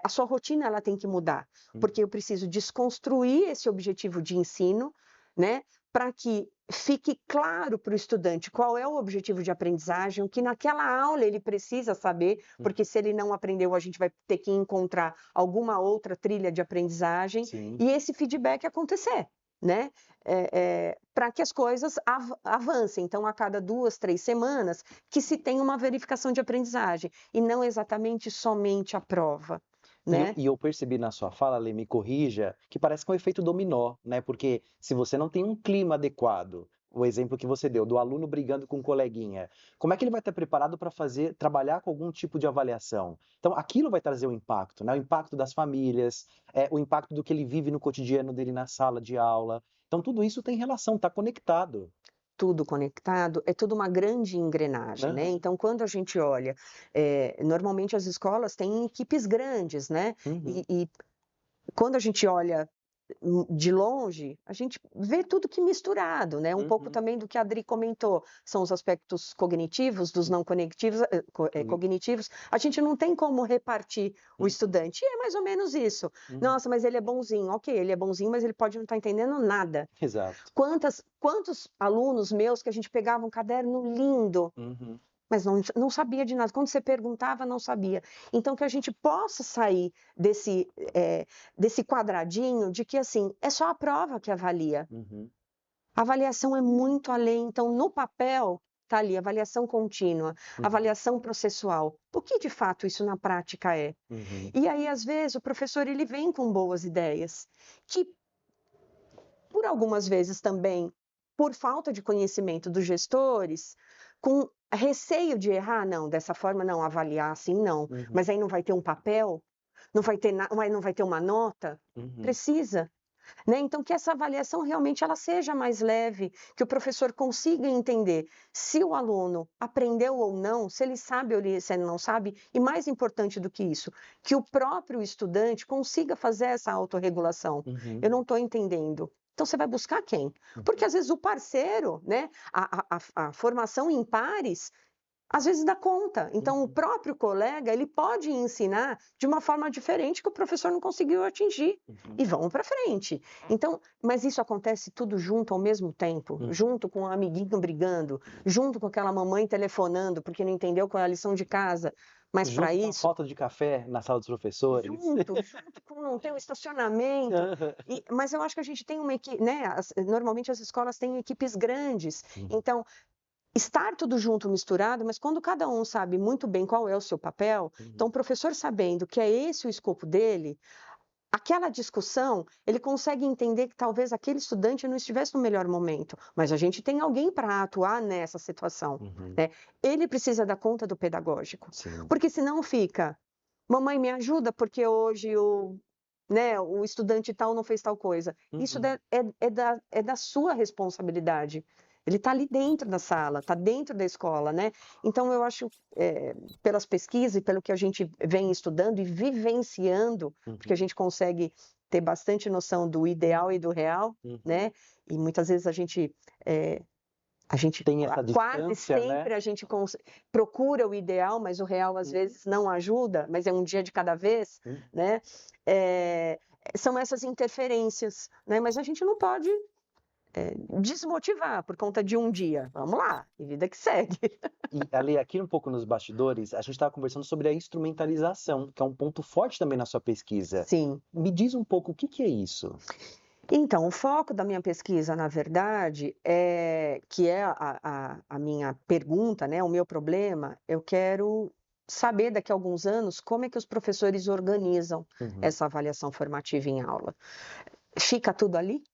A sua rotina ela tem que mudar, porque eu preciso desconstruir esse objetivo de ensino, né, para que fique claro para o estudante qual é o objetivo de aprendizagem, o que naquela aula ele precisa saber, porque se ele não aprendeu, a gente vai ter que encontrar alguma outra trilha de aprendizagem. E esse feedback acontecer, né? Para que as coisas avancem. Então, a cada 2, 3 semanas, que se tenha uma verificação de aprendizagem, e não exatamente somente a prova. Né? E eu percebi na sua fala, Lê, me corrija, que parece que é um efeito dominó, né? Porque se você não tem um clima adequado, o exemplo que você deu, do aluno brigando com um coleguinha, como é que ele vai estar preparado para trabalhar com algum tipo de avaliação? Então, aquilo vai trazer o impacto, né? O impacto das famílias, o impacto do que ele vive no cotidiano dele na sala de aula. Então, tudo isso tem relação, está conectado. Tudo conectado, é tudo uma grande engrenagem, né? Então, quando a gente olha, normalmente as escolas têm equipes grandes, né? E quando a gente olha de longe, a gente vê tudo que misturado, né? Um pouco também do que a Adri comentou, são os aspectos cognitivos, dos não cognitivos, cognitivos. A gente não tem como repartir o estudante, e é mais ou menos isso. Nossa, mas ele é bonzinho. Ok, ele é bonzinho, mas ele pode não estar entendendo nada. Exato. Quantos alunos meus que a gente pegava um caderno lindo, mas não sabia de nada. Quando você perguntava, não sabia. Então, que a gente possa sair desse quadradinho de que, assim, é só a prova que avalia. A avaliação é muito além. Então, no papel, está ali, avaliação contínua, avaliação processual. O que, de fato, isso na prática é? E aí, às vezes, o professor ele vem com boas ideias, que, por algumas vezes também, por falta de conhecimento dos gestores, com receio de errar, não, dessa forma não, avaliar assim não, mas aí não vai ter um papel, não vai ter uma nota, precisa, né? Então que essa avaliação realmente ela seja mais leve, que o professor consiga entender se o aluno aprendeu ou não, se ele sabe ou se ele não sabe, e mais importante do que isso, que o próprio estudante consiga fazer essa autorregulação. Eu não estou entendendo. Então, você vai buscar quem? Porque, às vezes, o parceiro, né, a formação em pares, às vezes dá conta. Então, o próprio colega, ele pode ensinar de uma forma diferente que o professor não conseguiu atingir. E vamos para frente. Então, mas isso acontece tudo junto ao mesmo tempo, junto com o amiguinho brigando, junto com aquela mamãe telefonando porque não entendeu qual é a lição de casa. Mas para isso... Com a falta de café na sala dos professores. Junto com não ter um estacionamento. Mas eu acho que a gente tem uma equipe, né? Normalmente as escolas têm equipes grandes. Então, estar tudo junto, misturado, mas quando cada um sabe muito bem qual é o seu papel, então o professor sabendo que é esse o escopo dele, aquela discussão, ele consegue entender que talvez aquele estudante não estivesse no melhor momento, mas a gente tem alguém para atuar nessa situação, né? Ele precisa dar conta do pedagógico, Sim. porque senão fica, mamãe me ajuda porque hoje o estudante tal não fez tal coisa. Isso é da sua responsabilidade. Ele está ali dentro da sala, está dentro da escola, né? Então, eu acho, pelas pesquisas e pelo que a gente vem estudando e vivenciando, porque a gente consegue ter bastante noção do ideal e do real, né? E muitas vezes a gente tem essa quase distância, sempre né? a gente procura o ideal, mas o real às vezes não ajuda, mas é um dia de cada vez, né? São essas interferências, né? Mas a gente não pode desmotivar por conta de um dia. Vamos lá, e vida que segue. E ali, aqui um pouco nos bastidores, a gente estava conversando sobre a instrumentalização, que é um ponto forte também na sua pesquisa. Sim. Me diz um pouco o que é isso? Então, o foco da minha pesquisa, na verdade, que é a minha pergunta, né, o meu problema, eu quero saber daqui a alguns anos como é que os professores organizam essa avaliação formativa em aula. Fica tudo ali?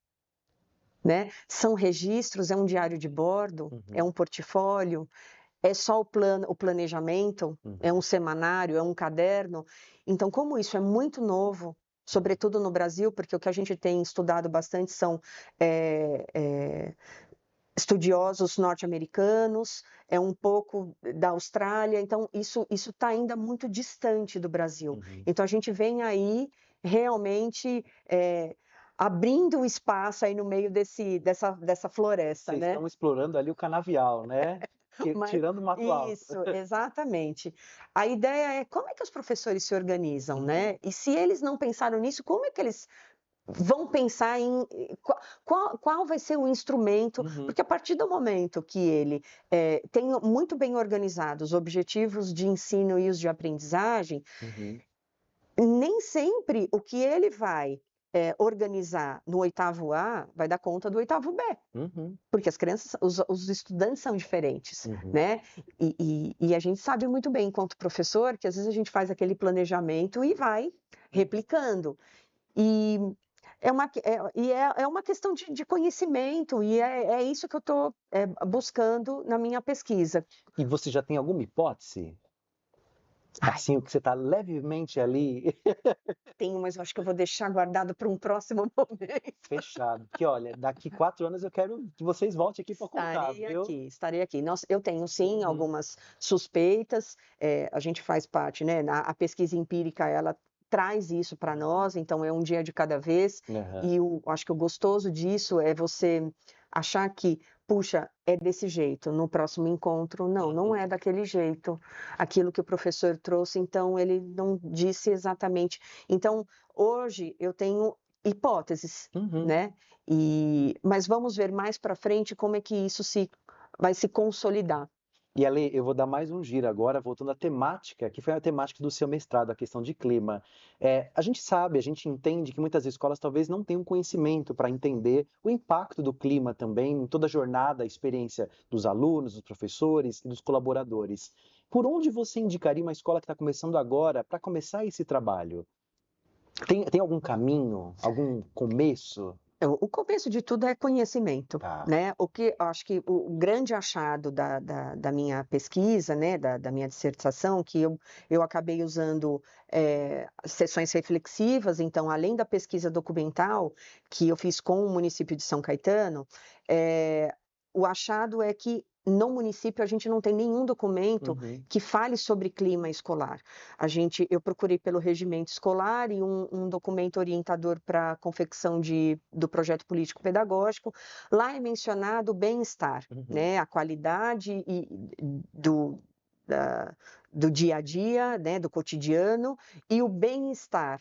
Né? São registros, é um diário de bordo, é um portfólio, é só o planejamento, é um semanário, é um caderno. Então, como isso é muito novo, sobretudo no Brasil, porque o que a gente tem estudado bastante são estudiosos norte-americanos, é um pouco da Austrália, então isso está ainda muito distante do Brasil. Então, a gente vem aí realmente abrindo o espaço aí no meio dessa floresta, Vocês né? estão explorando ali o canavial, né? Tirando o mato alto. Isso, exatamente. A ideia é como é que os professores se organizam, né? E se eles não pensaram nisso, como é que eles vão pensar em qual vai ser o instrumento? Porque a partir do momento que ele tem muito bem organizados os objetivos de ensino e os de aprendizagem, nem sempre o que ele vai organizar no 8º A vai dar conta do 8º B, porque as crianças, os estudantes são diferentes, né? E a gente sabe muito bem, enquanto professor, que às vezes a gente faz aquele planejamento e vai replicando. E é uma questão de conhecimento, e é isso que eu estou buscando na minha pesquisa. E você já tem alguma hipótese? Assim, o que você está levemente ali. Tenho, mas eu acho que eu vou deixar guardado para um próximo momento. Fechado. Porque, olha, daqui 4 anos eu quero que vocês voltem aqui para contar, viu? Estarei aqui. Eu tenho, sim, algumas suspeitas. A gente faz parte, né? A pesquisa empírica, ela traz isso para nós, então é um dia de cada vez. E acho que o gostoso disso é você achar que, puxa, é desse jeito. No próximo encontro, não é daquele jeito. Aquilo que o professor trouxe, então, ele não disse exatamente. Então, hoje eu tenho hipóteses, né? Mas vamos ver mais para frente como é que isso vai se consolidar. E Ale, eu vou dar mais um giro agora, voltando à temática, que foi a temática do seu mestrado, a questão de clima. A gente sabe, a gente entende que muitas escolas talvez não tenham conhecimento para entender o impacto do clima também em toda a jornada, a experiência dos alunos, dos professores e dos colaboradores. Por onde você indicaria uma escola que está começando agora para começar esse trabalho? Tem algum caminho, algum começo? O começo de tudo é conhecimento, né? O que eu acho que o grande achado da minha pesquisa, né, da minha dissertação, que eu acabei usando sessões reflexivas, então, além da pesquisa documental que eu fiz com o município de São Caetano, o achado é que no município a gente não tem nenhum documento que fale sobre clima escolar. Eu procurei pelo regimento escolar e um documento orientador para a confecção do projeto político-pedagógico. Lá é mencionado o bem-estar, né, a qualidade do dia a dia, né, do cotidiano, e o bem-estar,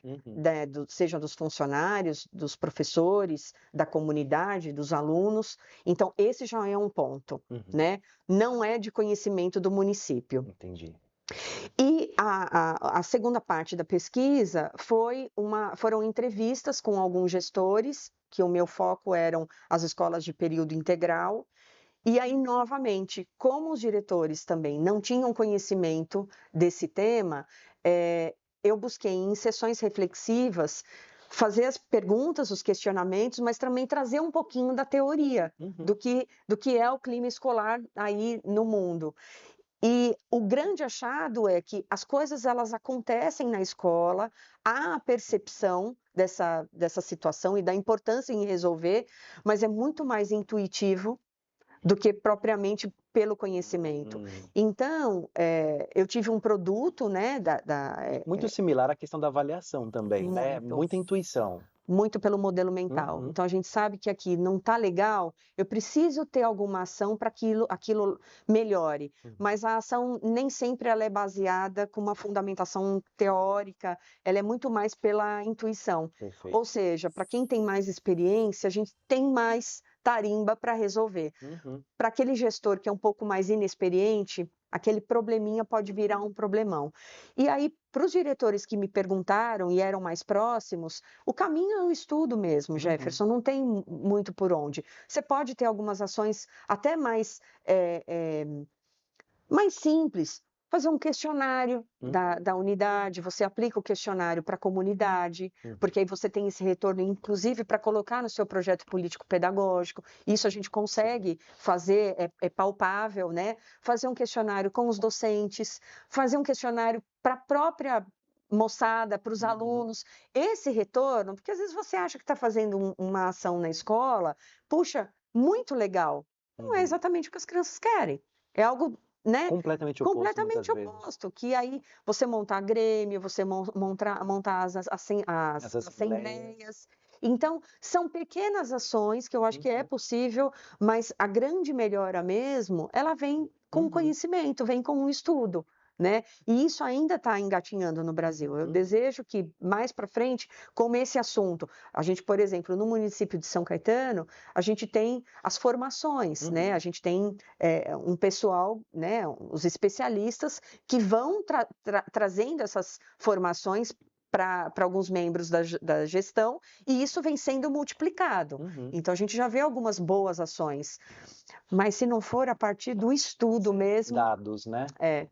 seja dos funcionários, dos professores, da comunidade, dos alunos. Então, esse já é um ponto, né? Não é de conhecimento do município. Entendi. E a segunda parte da pesquisa foram entrevistas com alguns gestores, que o meu foco eram as escolas de período integral. E aí, novamente, como os diretores também não tinham conhecimento desse tema, eu busquei em sessões reflexivas fazer as perguntas, os questionamentos, mas também trazer um pouquinho da teoria do que é o clima escolar aí no mundo. E o grande achado é que as coisas elas acontecem na escola, há a percepção dessa situação e da importância em resolver, mas é muito mais intuitivo do que propriamente pelo conhecimento. Então, eu tive um produto, né, Muito similar à questão da avaliação também, né? Muito. Muita intuição. Muito pelo modelo mental. Então, a gente sabe que aqui não está legal, eu preciso ter alguma ação para aquilo melhore. Mas a ação nem sempre ela é baseada com uma fundamentação teórica, ela é muito mais pela intuição. Perfeito. Ou seja, para quem tem mais experiência, a gente tem mais tarimba para resolver. Para aquele gestor que é um pouco mais inexperiente, aquele probleminha pode virar um problemão. E aí, para os diretores que me perguntaram e eram mais próximos, o caminho é o estudo mesmo, Jefferson, não tem muito por onde. Você pode ter algumas ações até mais simples, fazer um questionário da unidade, você aplica o questionário para a comunidade, porque aí você tem esse retorno, inclusive, para colocar no seu projeto político-pedagógico. Isso a gente consegue fazer, é palpável, né? Fazer um questionário com os docentes, fazer um questionário para a própria moçada, para os alunos. Esse retorno, porque às vezes você acha que está fazendo uma ação na escola, puxa, muito legal. Não é exatamente o que as crianças querem. É algo, né? Completamente oposto, Completamente muitas vezes. oposto, que aí você montar grêmio, você montar as assembleias. Então, são pequenas ações que eu acho que é possível, mas a grande melhora mesmo, ela vem com conhecimento, vem com um estudo, né? E isso ainda está engatinhando no Brasil. Eu desejo que mais para frente, como esse assunto, a gente, por exemplo, no município de São Caetano, a gente tem as formações, né? A gente tem um pessoal, né? Os especialistas que vão trazendo essas formações para alguns membros da gestão, e isso vem sendo multiplicado. Então, a gente já vê algumas boas ações, mas se não for a partir do estudo mesmo... Dados, né? É.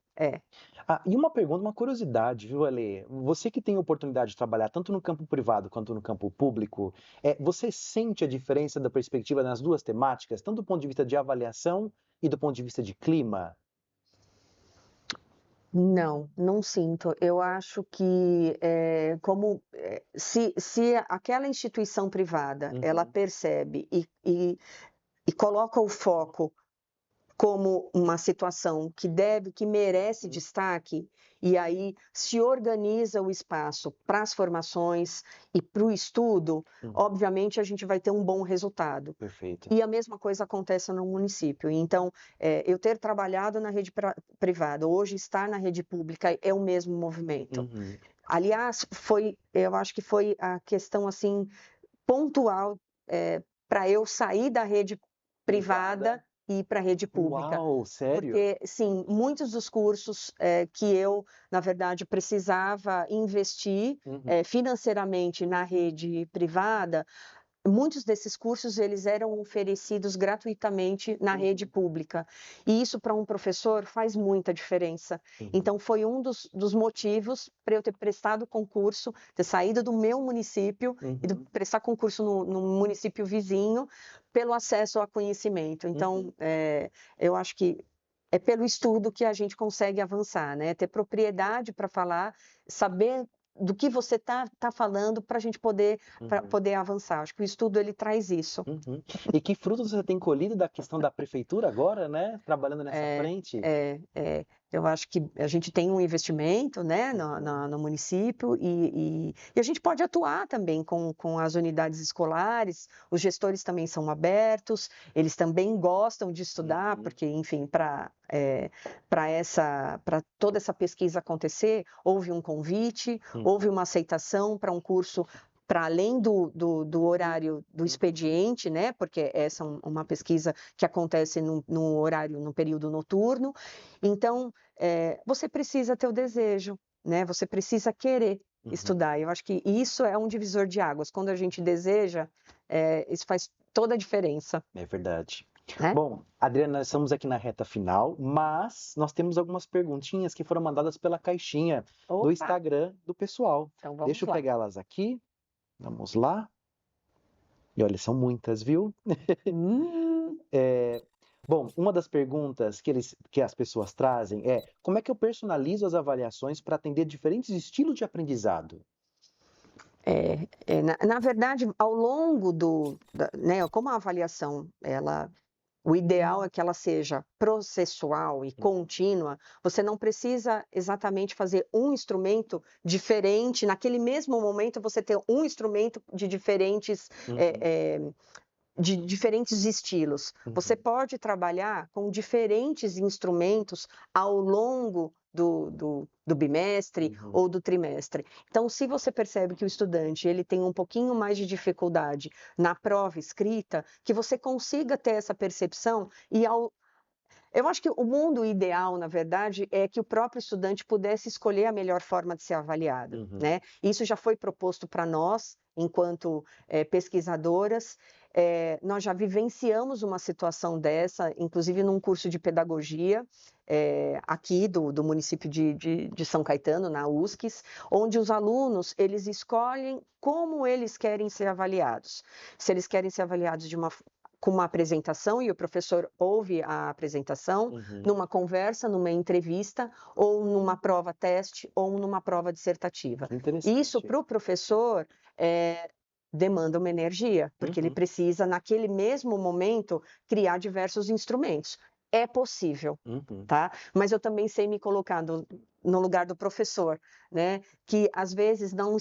E uma pergunta, uma curiosidade, viu, Ale? Você que tem a oportunidade de trabalhar tanto no campo privado quanto no campo público, você sente a diferença da perspectiva nas duas temáticas, tanto do ponto de vista de avaliação e do ponto de vista de clima? Não sinto. Eu acho que se aquela instituição privada ela percebe e coloca o foco como uma situação que merece destaque, e aí se organiza o espaço para as formações e para o estudo, obviamente a gente vai ter um bom resultado. Perfeito. E a mesma coisa acontece no município. Então, eu ter trabalhado na rede privada, hoje estar na rede pública é o mesmo movimento. Aliás, eu acho que foi a questão assim pontual para eu sair da rede privada e ir para a rede pública. Uau, sério? Porque, sim, muitos dos cursos que eu, na verdade, precisava investir financeiramente na rede privada, muitos desses cursos eles eram oferecidos gratuitamente na rede pública. E isso, para um professor, faz muita diferença. Então, foi um dos motivos para eu ter prestado concurso, ter saído do meu município e de prestar concurso no município vizinho, pelo acesso a conhecimento. Então, eu acho que é pelo estudo que a gente consegue avançar, né? Ter propriedade para falar, saber do que você tá falando para a gente poder avançar. Acho que o estudo ele traz isso. E que frutos você tem colhido da questão da prefeitura agora, né? Trabalhando nessa frente? Eu acho que a gente tem um investimento, né, no município e a gente pode atuar também com as unidades escolares, os gestores também são abertos, eles também gostam de estudar, porque, enfim, para toda essa pesquisa acontecer, houve um convite, houve uma aceitação para um curso para além do horário do expediente, né? Porque essa é uma pesquisa que acontece no período noturno. Então, você precisa ter o desejo, né? Você precisa querer estudar. Eu acho que isso é um divisor de águas. Quando a gente deseja, isso faz toda a diferença. É verdade. Bom, Adriana, nós estamos aqui na reta final, mas nós temos algumas perguntinhas que foram mandadas pela caixinha do Instagram do pessoal. Então, vamos Deixa eu lá. pegá-las aqui. Vamos lá. E olha, são muitas, viu? Bom, uma das perguntas que as pessoas trazem é: como é que eu personalizo as avaliações para atender diferentes estilos de aprendizado? Na verdade, ao longo né, como a avaliação, o ideal é que ela seja processual e contínua, você não precisa exatamente fazer um instrumento diferente, naquele mesmo momento você ter um instrumento de diferentes estilos. Você pode trabalhar com diferentes instrumentos ao longo do bimestre ou do trimestre. Então, se você percebe que o estudante ele tem um pouquinho mais de dificuldade na prova escrita, que você consiga ter essa percepção eu acho que o mundo ideal, na verdade, é que o próprio estudante pudesse escolher a melhor forma de ser avaliado, né? Isso já foi proposto para nós, enquanto pesquisadoras. Nós já vivenciamos uma situação dessa, inclusive num curso de pedagogia, aqui do município de São Caetano, na USCS, onde os alunos, eles escolhem como eles querem ser avaliados. Se eles querem ser avaliados com uma apresentação, e o professor ouve a apresentação, numa conversa, numa entrevista, ou numa prova teste, ou numa prova dissertativa. Isso, para o professor, demanda uma energia, porque ele precisa, naquele mesmo momento, criar diversos instrumentos. É possível, tá? Mas eu também sei me colocar no lugar do professor, né? Que às vezes não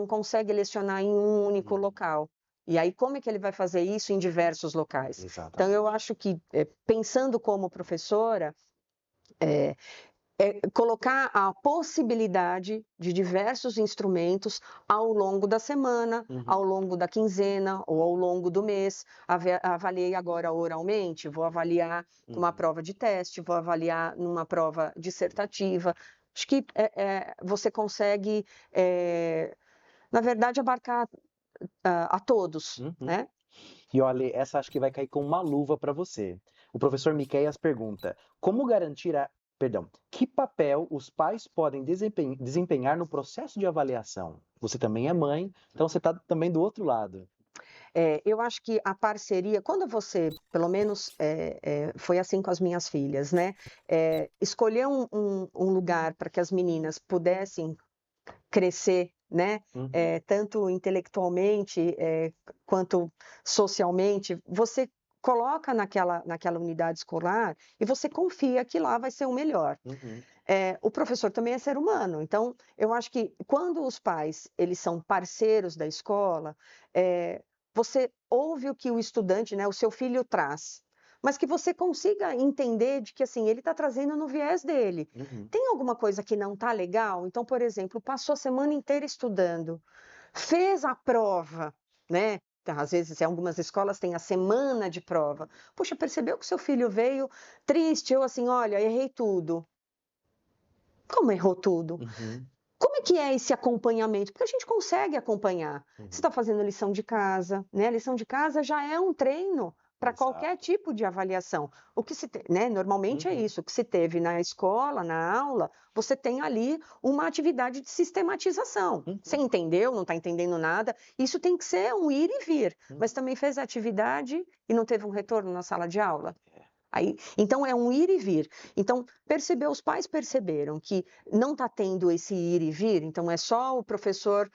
consegue lecionar em um único local. E aí, como é que ele vai fazer isso em diversos locais? Exatamente. Então, eu acho que, pensando como professora, colocar a possibilidade de diversos instrumentos ao longo da semana, ao longo da quinzena ou ao longo do mês. Avaliei agora oralmente, vou avaliar numa prova de teste, vou avaliar numa prova dissertativa. Acho que você consegue, na verdade, abarcar a todos, né? E olha, essa acho que vai cair com uma luva para você. O professor Miqueias pergunta: como garantir que papel os pais podem desempenhar no processo de avaliação? Você também é mãe, então você está também do outro lado. Eu acho que a parceria, quando você, pelo menos foi assim com as minhas filhas, né? Escolher um lugar para que as meninas pudessem crescer, né? Tanto intelectualmente quanto socialmente, você coloca naquela unidade escolar e você confia que lá vai ser o melhor. O professor também é ser humano, então eu acho que quando os pais eles são parceiros da escola, você ouve o que o estudante, né, o seu filho traz, mas que você consiga entender de que assim ele está trazendo no viés dele. Tem alguma coisa que não está legal? Então, por exemplo, passou a semana inteira estudando, fez a prova, né? Às vezes, em algumas escolas tem a semana de prova. Poxa, percebeu que seu filho veio triste? Eu assim, olha, errei tudo. Como errou tudo? Como é que é esse acompanhamento? Porque a gente consegue acompanhar. Você está fazendo lição de casa, né? A lição de casa já é um treino para qualquer tipo de avaliação. O que né? Normalmente é isso. O que se teve na escola, na aula, você tem ali uma atividade de sistematização. Você entendeu? Não está entendendo nada? Isso tem que ser um ir e vir. Mas também fez a atividade e não teve um retorno na sala de aula? Então, é um ir e vir. Então, os pais perceberam que não está tendo esse ir e vir, então é só o professor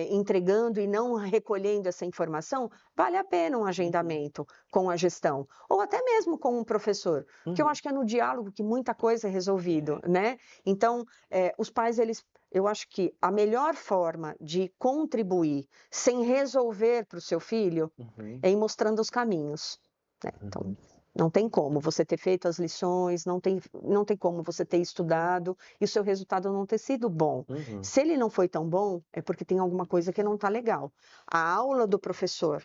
entregando e não recolhendo essa informação, vale a pena um agendamento com a gestão, ou até mesmo com um professor, porque eu acho que é no diálogo que muita coisa é resolvido, né? Então, os pais, eu acho que a melhor forma de contribuir sem resolver para o seu filho é ir mostrando os caminhos, né? Então, não tem como você ter feito as lições, não tem como você ter estudado e o seu resultado não ter sido bom. Se ele não foi tão bom, é porque tem alguma coisa que não está legal. A aula do professor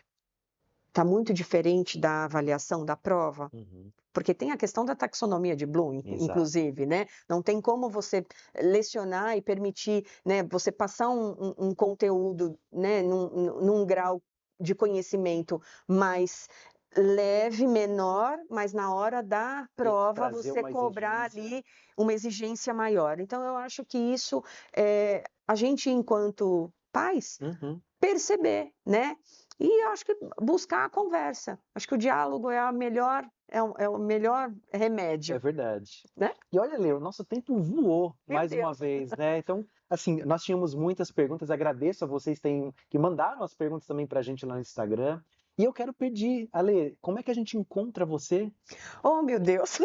está muito diferente da avaliação da prova, porque tem a questão da taxonomia de Bloom, inclusive, né? Não tem como você lecionar e permitir, né, você passar um conteúdo, né, num grau de conhecimento mais leve, menor, mas na hora da prova você cobrar ali uma exigência maior. Então, eu acho que isso, a gente, enquanto pais, perceber, né? E eu acho que buscar a conversa. Acho que o diálogo é o melhor É remédio, verdade. né? E olha, Lê, o nosso tempo voou Meu mais uma Deus. vez, né? Então, assim, nós tínhamos muitas perguntas. Agradeço a vocês que mandaram as perguntas também pra gente lá no Instagram. E eu quero pedir, Ale, como é que a gente encontra você? Oh, meu Deus.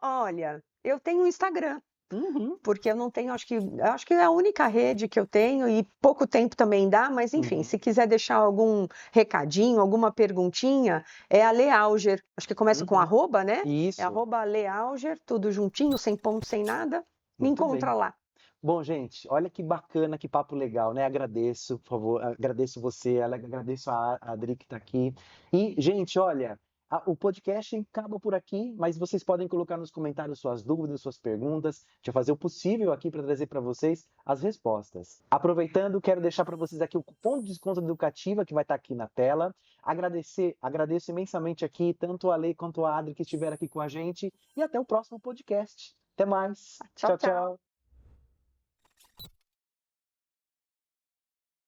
Olha, eu tenho um Instagram, Uhum, porque eu não tenho, acho que é a única rede que eu tenho e pouco tempo também dá, mas enfim, uhum, se quiser deixar algum recadinho, alguma perguntinha, é a Lealger. Acho que começa com uhum. arroba, né? É Isso, arroba Lealger, tudo juntinho, sem ponto, sem nada. Me muito bem. encontra lá. Bom, gente, olha que bacana, que papo legal, né? Agradeço, por favor, agradeço você, agradeço a Adri que está aqui. E, gente, olha, o podcast acaba por aqui, mas vocês podem colocar nos comentários suas dúvidas, suas perguntas. A gente vai fazer o possível aqui para trazer para vocês as respostas. Aproveitando, quero deixar para vocês aqui o cupom de desconto educativa que vai estar aqui na tela. Agradeço imensamente aqui tanto a Lei quanto a Adri que estiveram aqui com a gente e até o próximo podcast. Até mais. Tchau, Tchau, tchau. tchau.